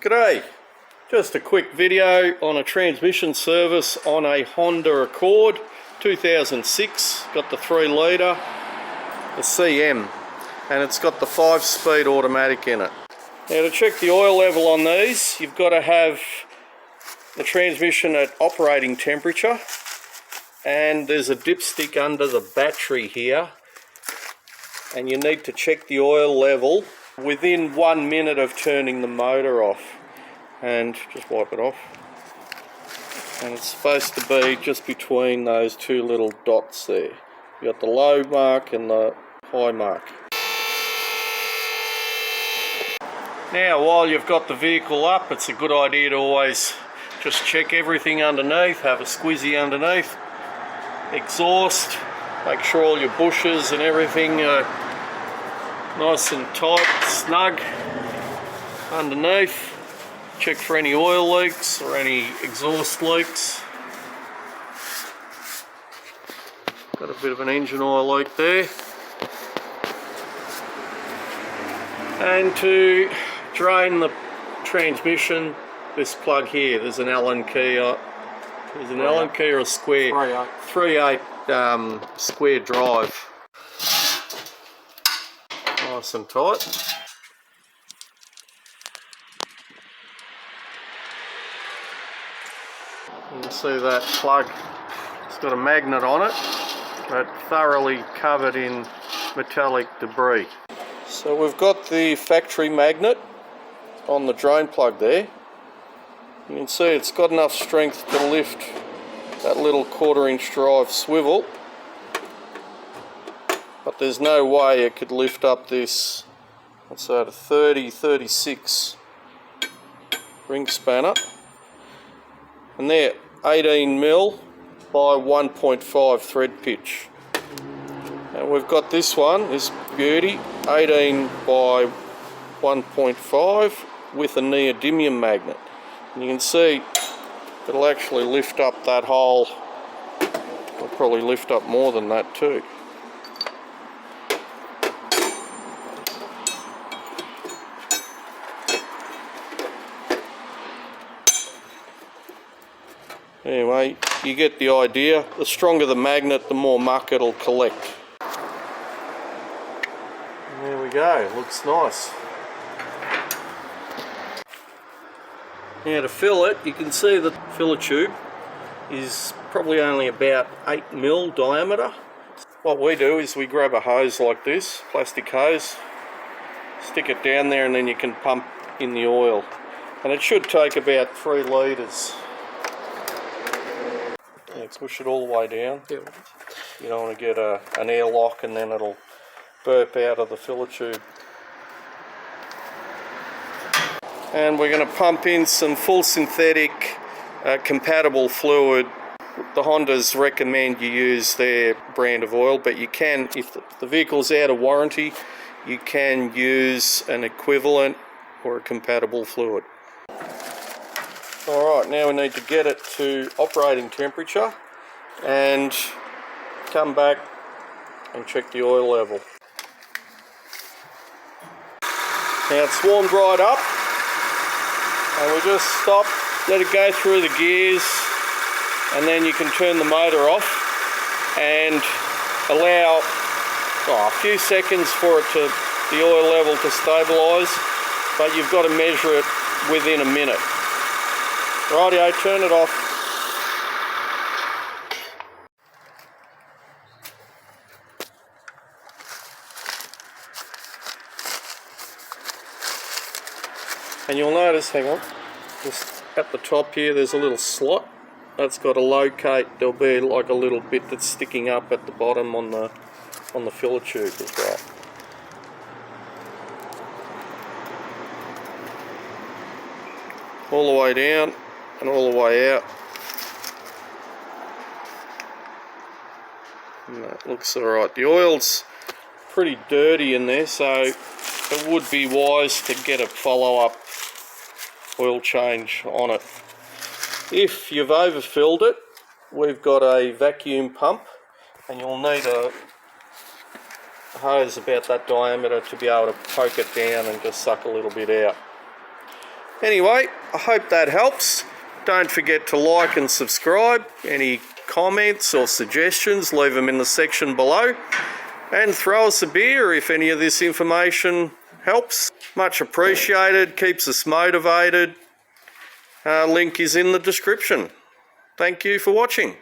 G'day, just a quick video on a transmission service on a Honda Accord 2006. Got the 3 litre, the CM, and it's got the 5-speed automatic in it. Now to check the oil level on these, you've got to have the transmission at operating temperature, and there's a dipstick under the battery here, and you need to check the oil level within 1 minute of turning the motor off. And just wipe it off, and it's supposed to be just between those 2 little dots there. You got the low mark and the high mark. Now while you've got the vehicle up, it's a good idea to always just check everything underneath, have a squeezy underneath, exhaust, make sure all your bushes and everything are nice and tight, snug underneath. Check for any oil leaks or any exhaust leaks. Got a bit of an engine oil leak there. And to drain the transmission, this plug here, there's an Allen key. There's an Allen key or a square 3/8 square drive. Nice and tight. You can see that plug, it's got a magnet on it, but thoroughly covered in metallic debris. So we've got the factory magnet on the drain plug there. You can see it's got enough strength to lift that little 1/4-inch drive swivel, but there's no way it could lift up this, what's that, a 30-36 ring spanner. And they're 18mm by 1.5 thread pitch. And we've got this one, this beauty, 18 by 1.5 with a neodymium magnet. And you can see it'll actually lift up that hole. It'll probably lift up more than that too. Anyway, you get the idea. The stronger the magnet, the more muck it'll collect. And there we go, looks nice. Now to fill it, you can see the filler tube is probably only about 8mm diameter. What we do is we grab a hose like this, plastic hose, stick it down there, and then you can pump in the oil. And it should take about 3 litres. Yeah, push it all the way down. Yeah. You don't want to get an airlock and then it'll burp out of the filler tube. And we're going to pump in some full synthetic compatible fluid. The Hondas recommend you use their brand of oil, but you can, if the vehicle's out of warranty, you can use an equivalent or a compatible fluid. Alright, now we need to get it to operating temperature and come back and check the oil level. Now it's warmed right up, and we just stop, let it go through the gears, and then you can turn the motor off and allow a few seconds for it to, the oil level to stabilise, but you've got to measure it within a minute. Rightio, turn it off. And you'll notice, hang on, just at the top here there's a little slot. That's got to locate, there'll be like a little bit that's sticking up at the bottom on the filler tube as well. All the way down and all the way out. And that looks alright. The oil's pretty dirty in there, so it would be wise to get a follow-up oil change on it. If you've overfilled it, we've got a vacuum pump, and you'll need a hose about that diameter to be able to poke it down and just suck a little bit out. Anyway, I hope that helps. Don't forget to like and subscribe. Any comments or suggestions, leave them in the section below. And throw us a beer if any of this information helps. Much appreciated, keeps us motivated. Link is in the description. Thank you for watching.